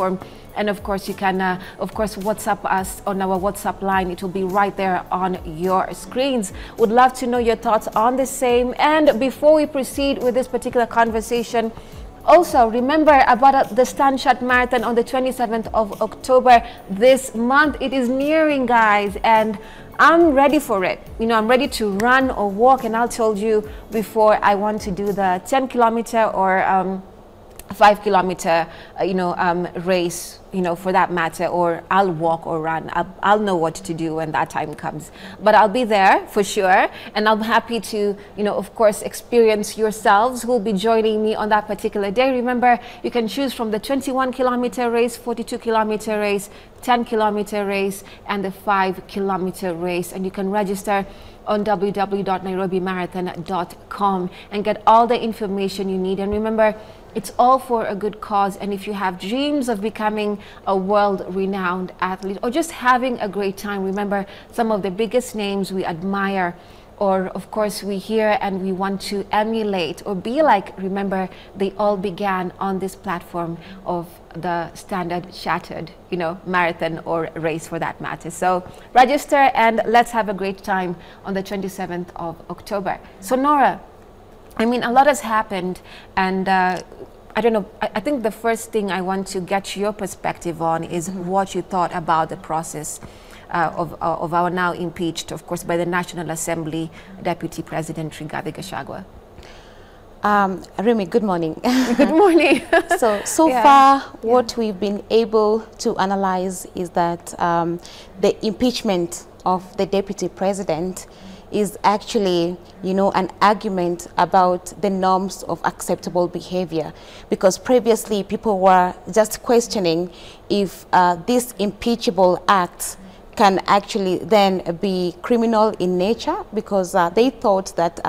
platform. And of course, you can, of course, WhatsApp us on our WhatsApp line. It will be right there on your screens. Would love to know your thoughts on the same. And before we proceed with this particular conversation, also remember about the Stand Shut Marathon on the 27th of October this month. It is nearing, guys, and I'm ready for it. You know, I'm ready to run or walk, and I told you before I want to do the 10-kilometer or 5-kilometer, race, for that matter, or I'll walk or run. I'll know what to do when that time comes. But I'll be there for sure, and I'm happy to, of course, experience yourselves who will be joining me on that particular day. Remember, you can choose from the 21-kilometer race, 42-kilometer race, 10-kilometer race, and the 5-kilometer race, and you can register on www.nairobimarathon.com and get all the information you need. And remember, it's all for a good cause. And if you have dreams of becoming a world-renowned athlete or just having a great time, remember some of the biggest names we admire, or of course we hear and we want to emulate or be like, remember, they all began on this platform of the Standard Shattered, marathon or race for that matter. So register and let's have a great time on the 27th of October. So Nora, I mean, a lot has happened, and I don't know, I think the first thing I want to get your perspective on is what you thought about the process of our now impeached, of course, by the National Assembly, Deputy President Rigathi Gachagua. Remy, good morning. Good morning. So yeah. Far, what we've been able to analyze is that the impeachment of the Deputy President is actually, an argument about the norms of acceptable behavior, because previously people were just questioning if these impeachable acts can actually then be criminal in nature, because they thought that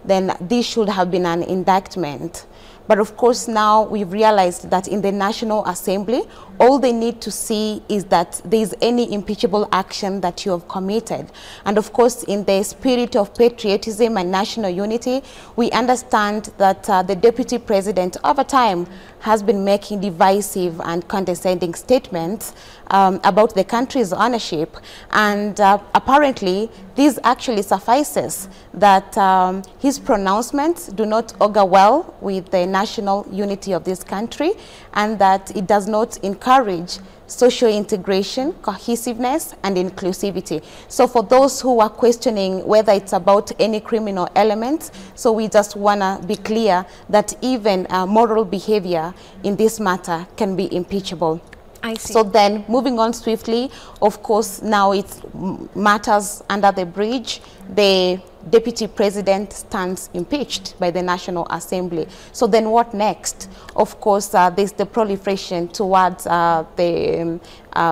then this should have been an indictment. But of course now we've realized that in the National Assembly, all they need to see is that there is any impeachable action that you have committed. And of course, in the spirit of patriotism and national unity, we understand that the Deputy President over time has been making divisive and condescending statements about the country's ownership. And apparently, this actually suffices that his pronouncements do not augur well with the national unity of this country, and that it does not encourage social integration, cohesiveness, and inclusivity. So for those who are questioning whether it's about any criminal elements, so we just want to be clear that even moral behavior in this matter can be impeachable. I see. So then, moving on swiftly, of course, now it's matters under the bridge. The Deputy President stands impeached by the National Assembly. So then what next? Of course, there's the proliferation towards the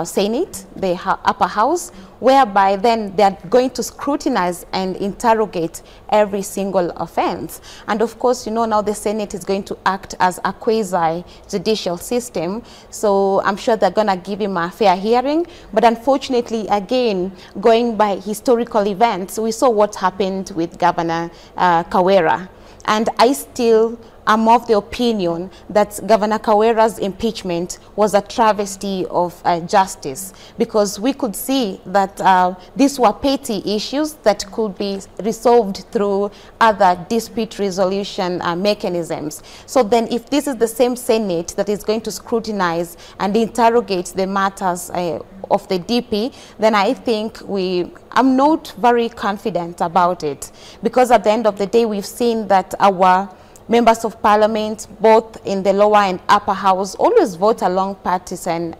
Senate, the upper house, whereby then they're going to scrutinize and interrogate every single offense. And of course, now the Senate is going to act as a quasi-judicial system. So I'm sure they're going to give him a fair hearing. But unfortunately, again, going by historical events, we saw what happened with Governor Kawera. And I still am of the opinion that Governor Kawera's impeachment was a travesty of justice, because we could see that these were petty issues that could be resolved through other dispute resolution mechanisms. So then if this is the same Senate that is going to scrutinize and interrogate the matters of the DP, then I think I'm not very confident about it, because at the end of the day, we've seen that our members of parliament, both in the lower and upper house, always vote along partisan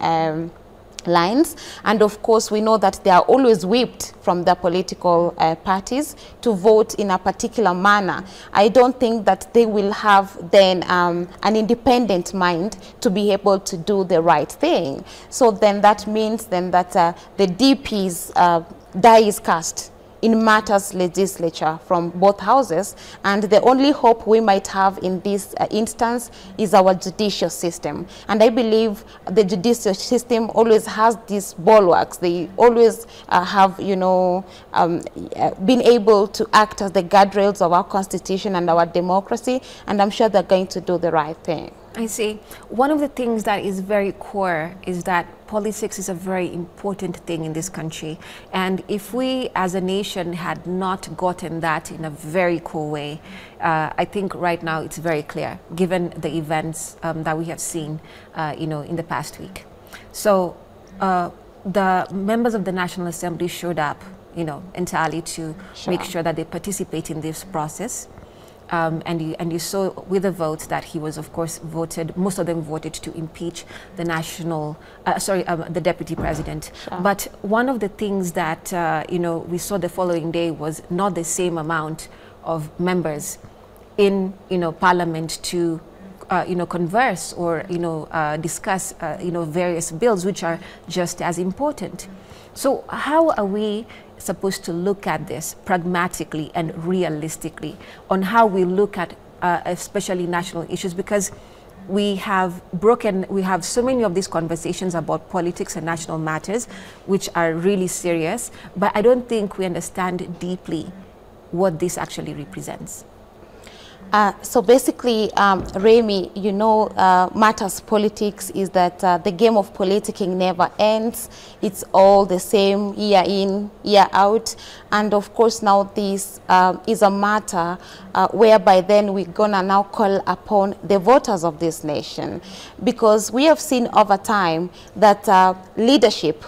lines. And of course, we know that they are always whipped from their political parties to vote in a particular manner. I don't think that they will have then an independent mind to be able to do the right thing. So then that means then that the DP's die is cast in matters legislature from both houses, and the only hope we might have in this instance is our judicial system. And I believe the judicial system always has these bulwarks. They always have, been able to act as the guardrails of our constitution and our democracy, and I'm sure they're going to do the right thing. I see. One of the things that is very core is that politics is a very important thing in this country. And if we as a nation had not gotten that in a very core way, I think right now it's very clear, given the events that we have seen, in the past week. So the members of the National Assembly showed up, entirely to make sure that they participate in this process. And you saw with the votes that he was, of course, voted. Most of them voted to impeach the the deputy president. Sure. But one of the things that we saw the following day was not the same amount of members in Parliament to converse or discuss various bills which are just as important. So how are we supposed to look at this pragmatically and realistically on how we look at especially national issues, because we have so many of these conversations about politics and national matters which are really serious, but I don't think we understand deeply what this actually represents. So basically, Remy, matters politics is that the game of politicking never ends. It's all the same, year in, year out. And of course, now this is a matter whereby then we're gonna now call upon the voters of this nation. Because we have seen over time that leadership,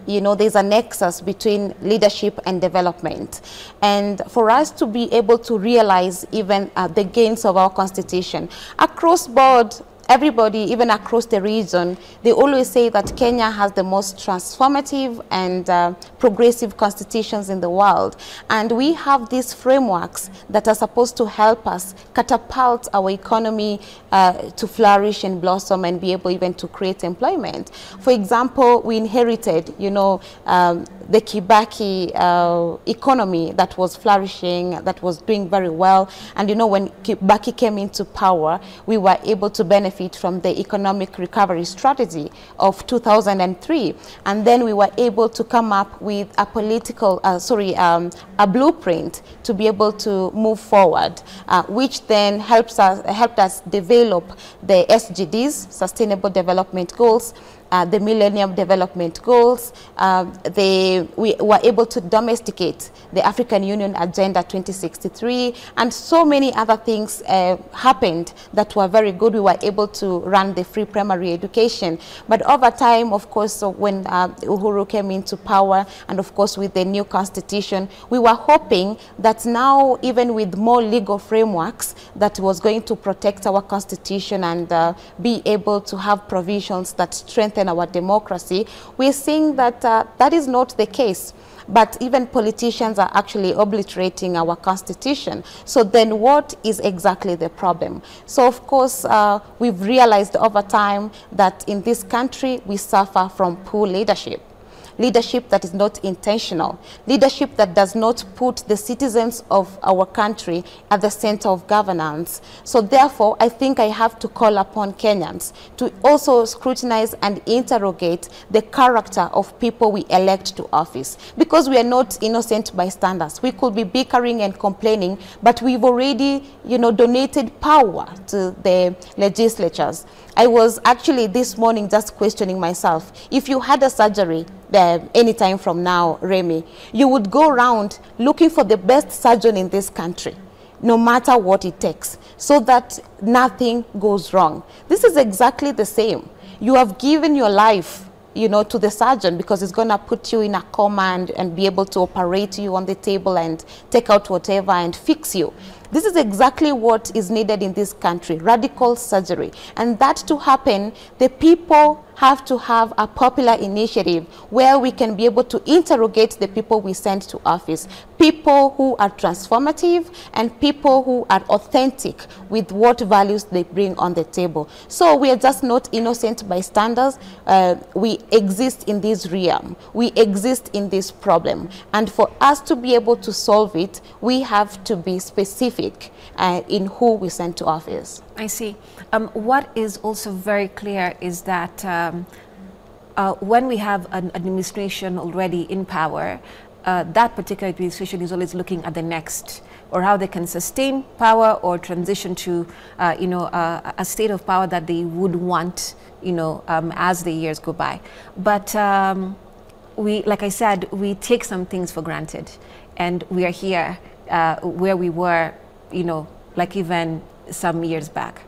there's a nexus between leadership and development. And for us to be able to realize even the gains of our constitution, across board, everybody, even across the region, they always say that Kenya has the most transformative and progressive constitutions in the world. And we have these frameworks that are supposed to help us catapult our economy to flourish and blossom and be able even to create employment. For example, we inherited, the Kibaki economy that was flourishing, that was doing very well. And when Kibaki came into power, we were able to benefit from the economic recovery strategy of 2003. And then we were able to come up with a political, a blueprint to be able to move forward, which then helped us develop the SDGs, Sustainable Development Goals, the Millennium Development Goals. We were able to domesticate the African Union Agenda 2063, and so many other things happened that were very good. We were able to run the free primary education. But over time, of course, when Uhuru came into power, and of course with the new constitution, we were hoping that now, even with more legal frameworks that was going to protect our constitution and be able to have provisions that strengthen our democracy, we're seeing that that is not the case. But even politicians are actually obliterating our constitution. So then what is exactly the problem? So of course, we've realized over time that in this country, we suffer from poor leadership. Leadership that is not intentional, leadership that does not put the citizens of our country at the center of governance. So therefore, I think I have to call upon Kenyans to also scrutinize and interrogate the character of people we elect to office, because we are not innocent bystanders. We could be bickering and complaining, but we've already, donated power to the legislatures. I was actually this morning just questioning myself. If you had a surgery anytime from now, Remy, you would go around looking for the best surgeon in this country, no matter what it takes, so that nothing goes wrong. This is exactly the same. You have given your life, to the surgeon, because it's going to put you in a coma and be able to operate you on the table and take out whatever and fix you. This is exactly what is needed in this country, radical surgery. And that to happen, the people have to have a popular initiative where we can be able to interrogate the people we send to office, people who are transformative and people who are authentic with what values they bring on the table. So we are just not innocent bystanders. We exist in this realm. We exist in this problem. And for us to be able to solve it, we have to be specific in who we send to office. I see. What is also very clear is that when we have an administration already in power, that particular administration is always looking at the next or how they can sustain power or transition to, a state of power that they would want, as the years go by. But like I said, we take some things for granted, and we are here where we were, like even some years back,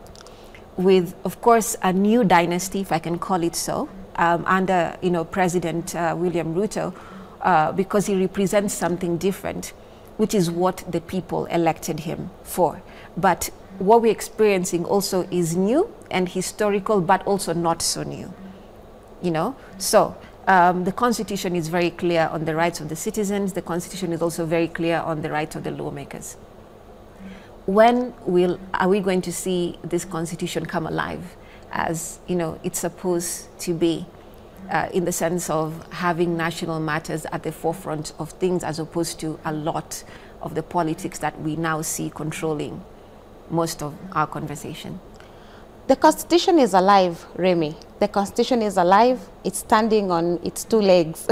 with, of course, a new dynasty, if I can call it so, under, President William Ruto, because he represents something different, which is what the people elected him for. But what we're experiencing also is new and historical, but also not so new, So the Constitution is very clear on the rights of the citizens. The Constitution is also very clear on the rights of the lawmakers. When are we going to see this Constitution come alive as, it's supposed to be, in the sense of having national matters at the forefront of things, as opposed to a lot of the politics that we now see controlling most of our conversation? The Constitution is alive, Remy. The Constitution is alive. It's standing on its two legs.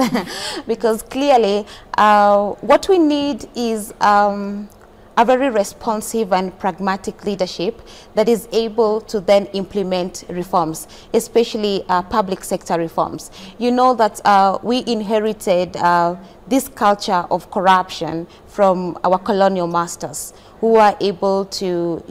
Because clearly, what we need is a very responsive and pragmatic leadership that is able to then implement reforms, especially public sector reforms. You know that we inherited this culture of corruption from our colonial masters, who are able to,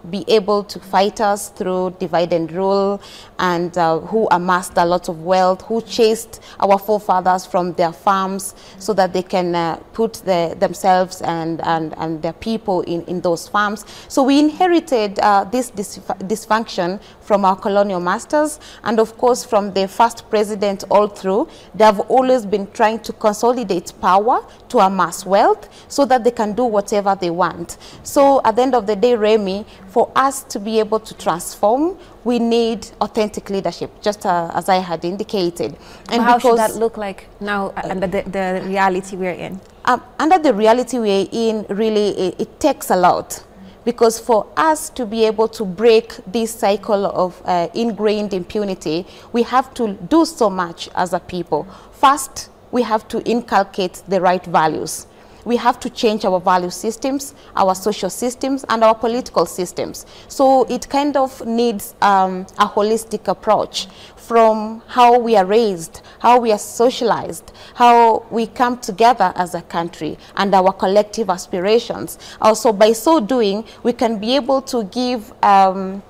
be able to fight us through divide and rule, and who amassed a lot of wealth, who chased our forefathers from their farms so that they can put themselves and their people in those farms. So we inherited this dysfunction from our colonial masters, and of course from the first president all through. They have always been trying to consolidate power, to amass wealth, so that they can do whatever they want. So at the end of the day, Remy, for us to be able to transform, we need authentic leadership, just as I had indicated. And how should that look like now under the reality we're in? Under the reality we're in, really, it takes a lot. Because for us to be able to break this cycle of ingrained impunity, we have to do so much as a people. First, we have to inculcate the right values. We have to change our value systems, our social systems, and our political systems. So it kind of needs a holistic approach, from how we are raised, how we are socialized, how we come together as a country, and our collective aspirations. Also, by so doing, we can be able to give a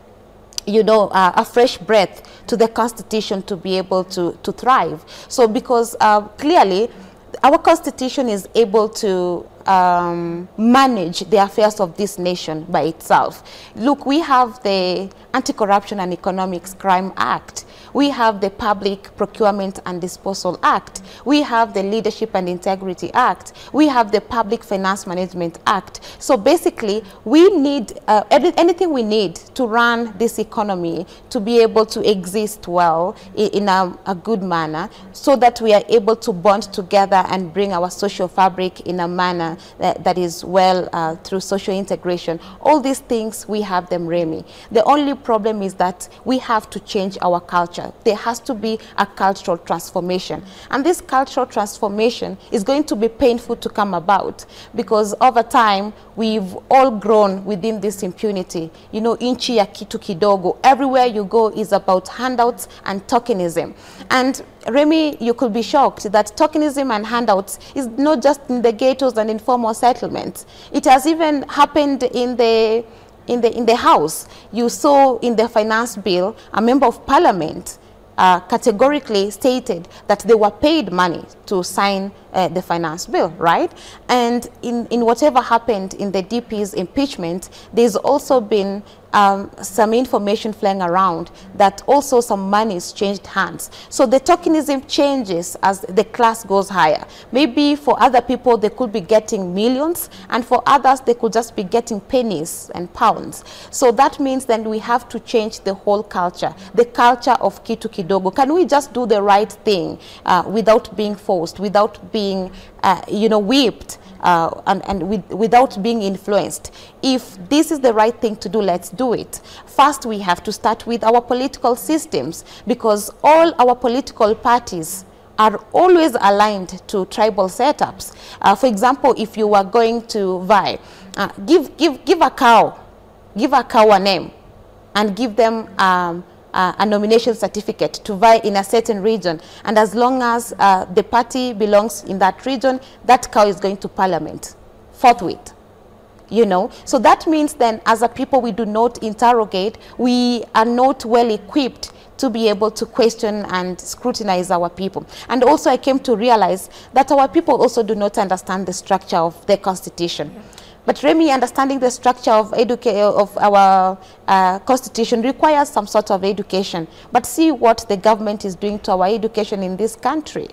fresh breath to the Constitution to be able to thrive. So because clearly, our Constitution is able to manage the affairs of this nation by itself. Look, we have the Anti-Corruption and Economics Crime Act. We have the Public Procurement and Disposal Act. We have the Leadership and Integrity Act. We have the Public Finance Management Act. So basically, we need anything we need to run this economy to be able to exist well in a good manner, so that we are able to bond together and bring our social fabric in a manner that is well through social integration. All these things, we have them, Remy. The only problem is that we have to change our culture. There has to be a cultural transformation. And this cultural transformation is going to be painful to come about, because over time, we've all grown within this impunity. Inchi ya kitu kidogo. Everywhere you go is about handouts and tokenism. And Remy, you could be shocked that tokenism and handouts is not just in the ghettos and informal settlements. It has even happened in the House. You saw in the finance bill, a member of parliament categorically stated that they were paid money to sign the finance bill, right? And in whatever happened in the DP's impeachment, there's also been some information flying around that also some money's changed hands. So the tokenism changes as the class goes higher. Maybe for other people, they could be getting millions, and for others, they could just be getting pennies and pounds. So that means then we have to change the whole culture, the culture of kitu kidogo. Can we just do the right thing without being forced, without being, whipped, and without being influenced? If this is the right thing to do, let's do it. First, we have to start with our political systems, because all our political parties are always aligned to tribal setups. For example, if you are going to vie, Give a cow a name and give them a nomination certificate to vie in a certain region, and as long as the party belongs in that region, that cow is going to parliament forthwith. You know, so that means then as a people we do not interrogate, we are not well equipped to be able to question and scrutinize our people. And also I came to realize that our people also do not understand the structure of the constitution. Yeah. But Remy, understanding the structure of our constitution requires some sort of education. But see what the government is doing to our education in this country,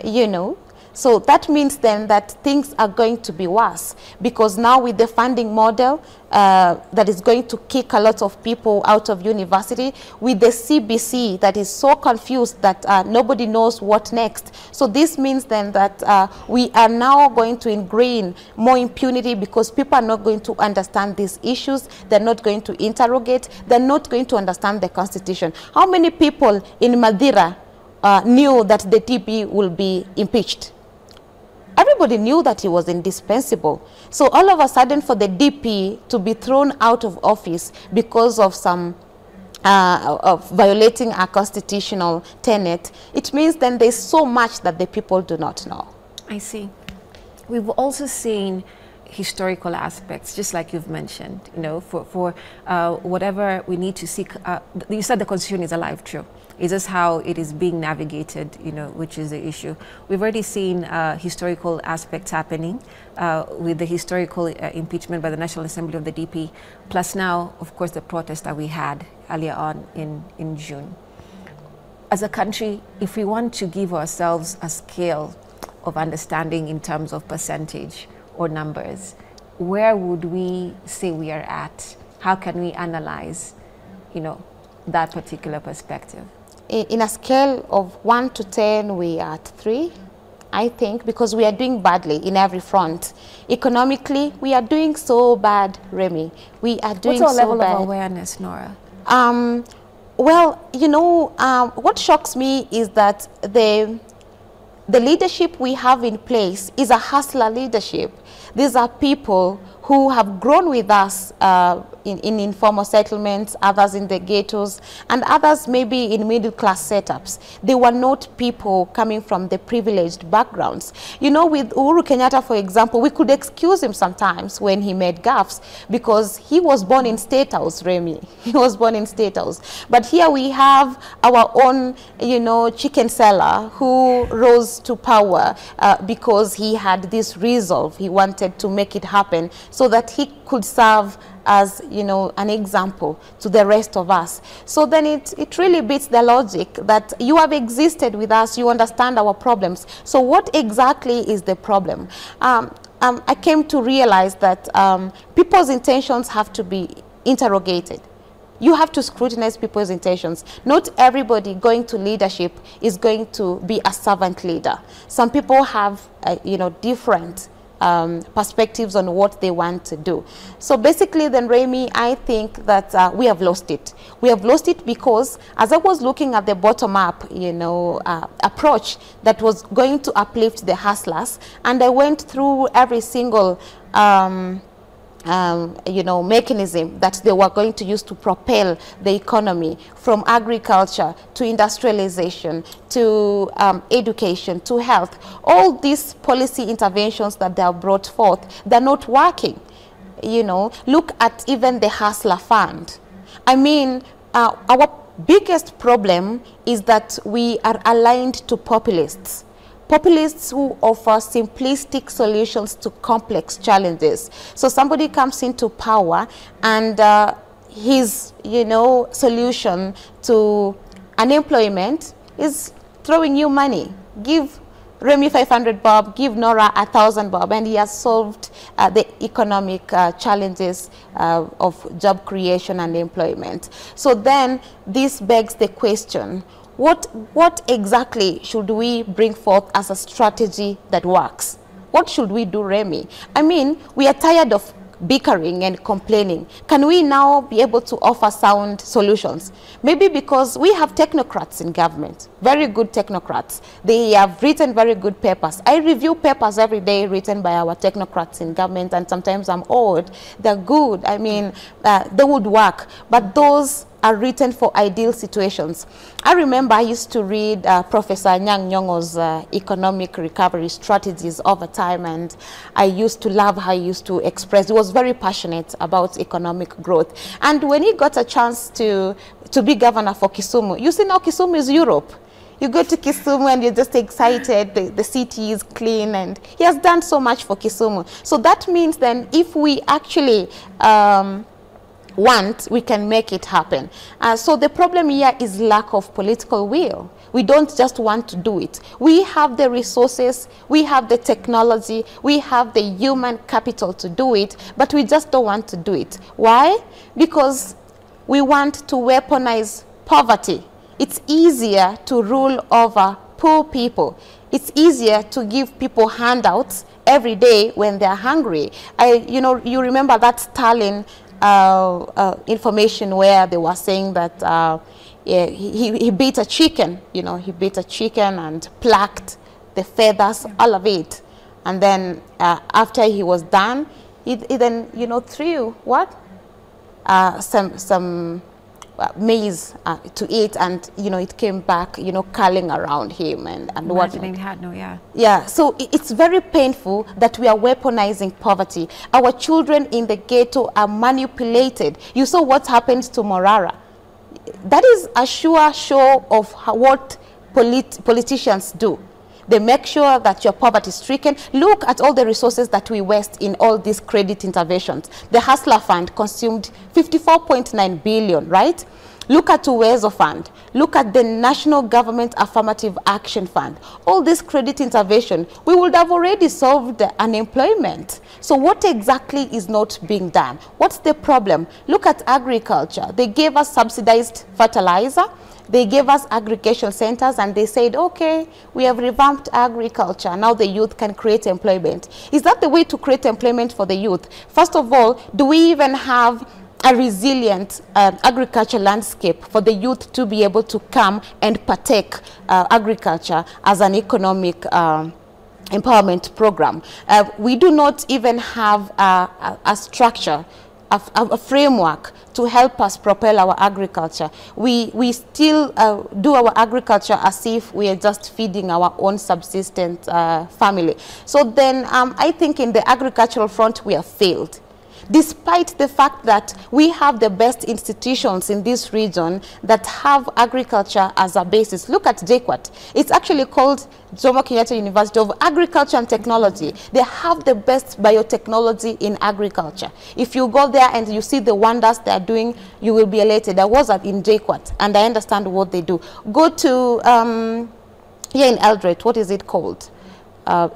you know. So that means then that things are going to be worse, because now with the funding model that is going to kick a lot of people out of university, with the CBC that is so confused that nobody knows what next. So this means then that we are now going to ingrain more impunity, because people are not going to understand these issues, they're not going to interrogate, they're not going to understand the constitution. How many people in Madeira knew that the TP will be impeached? Everybody knew that he was indispensable. So all of a sudden for the DP to be thrown out of office because of some of violating a constitutional tenet, it means then there's so much that the people do not know. I see. We've also seen historical aspects, just like you've mentioned, you know, for whatever we need to seek. You said the constitution is alive, true. It's just how it is being navigated, you know, which is the issue. We've already seen historical aspects happening with the historical impeachment by the National Assembly of the DP, plus now, of course, the protest that we had earlier on in June. As a country, if we want to give ourselves a scale of understanding in terms of percentage or numbers, where would we say we are at? How can we analyze, you know, that particular perspective? In a scale of 1 to 10, we are at 3, I think, because we are doing badly in every front. Economically, we are doing so bad, Remy. We are doing so bad. What's our level of awareness, Nora? Well, you know, what shocks me is that the leadership we have in place is a hustler leadership. These are people who have grown with us in informal settlements, others in the ghettos, and others maybe in middle-class setups. They were not people coming from the privileged backgrounds. You know, with Uhuru Kenyatta, for example, we could excuse him sometimes when he made gaffes, because he was born in State House, Remy. He was born in State House. But here we have our own, you know, chicken seller who rose to power because he had this resolve. He wanted to make it happen so that he could serve as, you know, an example to the rest of us. So then it really beats the logic that you have existed with us, you understand our problems. So what exactly is the problem? I came to realize that people's intentions have to be interrogated. You have to scrutinize people's intentions. Not everybody going to leadership is going to be a servant leader. Some people have, you know, different perspectives on what they want to do. So basically then, Remy, I think that we have lost it. We have lost it because as I was looking at the bottom-up, you know, approach that was going to uplift the hustlers, and I went through every single you know, mechanism that they were going to use to propel the economy, from agriculture to industrialization to education to health. All these policy interventions that they have brought forth, they're not working. You know, look at even the Hustler Fund. I mean, our biggest problem is that we are aligned to populists. Populists who offer simplistic solutions to complex challenges. So somebody comes into power and his, you know, solution to unemployment is throwing you money. Give Remy 500 bob, give Nora 1,000 bob, and he has solved the economic challenges of job creation and employment. So then this begs the question, what exactly should we bring forth as a strategy that works? What should we do, Remy? I mean, we are tired of bickering and complaining? Can we now be able to offer sound solutions? Maybe because we have technocrats in government, very good technocrats. They have written very good papers. I review papers every day written by our technocrats in government, and sometimes I'm awed. They're good. I mean, they would work, but those are written for ideal situations. I remember I used to read Professor Nyang Nyong'o's economic recovery strategies over time, and I used to love how he used to express. He was very passionate about economic growth. And when he got a chance to be governor for Kisumu, you see now Kisumu is Europe. You go to Kisumu and you're just excited, the city is clean, and he has done so much for Kisumu. So that means then if we actually want, we can make it happen. So the problem here is lack of political will. We don't just want to do it. We have the resources, we have the technology, we have the human capital to do it, but we just don't want to do it. Why? Because we want to weaponize poverty. It's easier to rule over poor people. It's easier to give people handouts every day when they're hungry. You remember that Stalin information where they were saying that he beat a chicken, he beat a chicken and plucked the feathers, all of it. And then after he was done, he then, threw what? Some maize to eat, and it came back curling around him and imagining he had no so it's very painful that we are weaponizing poverty. Our children in the ghetto are manipulated. You saw what happened to Morara. That is a sure show of what politicians do. They make sure that you're poverty stricken. Look at all the resources that we waste in all these credit interventions. The Hustler Fund consumed 54.9 billion, right? Look at Uwezo Fund. Look at the National Government Affirmative Action Fund. All this credit intervention, we would have already solved unemployment. So what exactly is not being done? What's the problem? Look at agriculture. They gave us subsidized fertilizer. They gave us aggregation centers, and they said, okay, we have revamped agriculture. Now the youth can create employment. Is that the way to create employment for the youth? First of all, do we even have a resilient agriculture landscape for the youth to be able to come and partake agriculture as an economic empowerment program? We do not even have a structure, a framework to help us propel our agriculture. We still do our agriculture as if we are just feeding our own subsistent family. So then I think in the agricultural front we have failed. Despite the fact that we have the best institutions in this region that have agriculture as a basis. Look at JKUAT. It's actually called Jomo Kenyatta University of Agriculture and Technology. They have the best biotechnology in agriculture. If you go there and you see the wonders they are doing, you will be elated. I was in JKUAT and I understand what they do. Go to here in Eldoret, what is it called?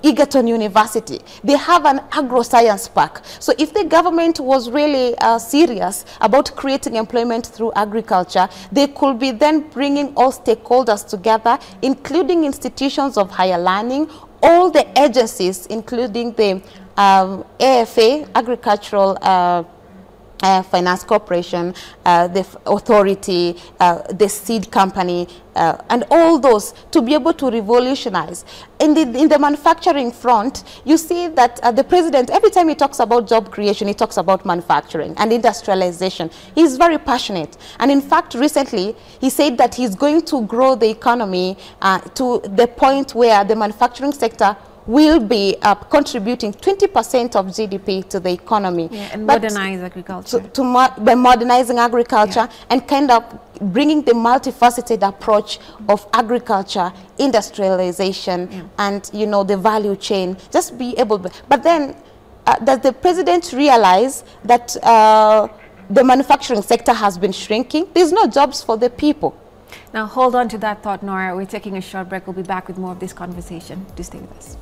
Egerton University. They have an agro-science park. So if the government was really serious about creating employment through agriculture, they could be then bringing all stakeholders together, including institutions of higher learning, all the agencies, including the AFA, Agricultural Finance Corporation, the authority, the seed company, and all those to be able to revolutionize. In the manufacturing front, you see that the president, every time he talks about job creation, he talks about manufacturing and industrialization. He's very passionate. And in fact, recently, he said that he's going to grow the economy to the point where the manufacturing sector will be contributing 20% of GDP to the economy. Yeah, and modernize agriculture. By modernizing agriculture and kind of bringing the multifaceted approach of agriculture, industrialization, and, the value chain. Just be able to, but then does the president realize that the manufacturing sector has been shrinking? There's no jobs for the people. Now hold on to that thought, Nora. We're taking a short break. We'll be back with more of this conversation. Do stay with us.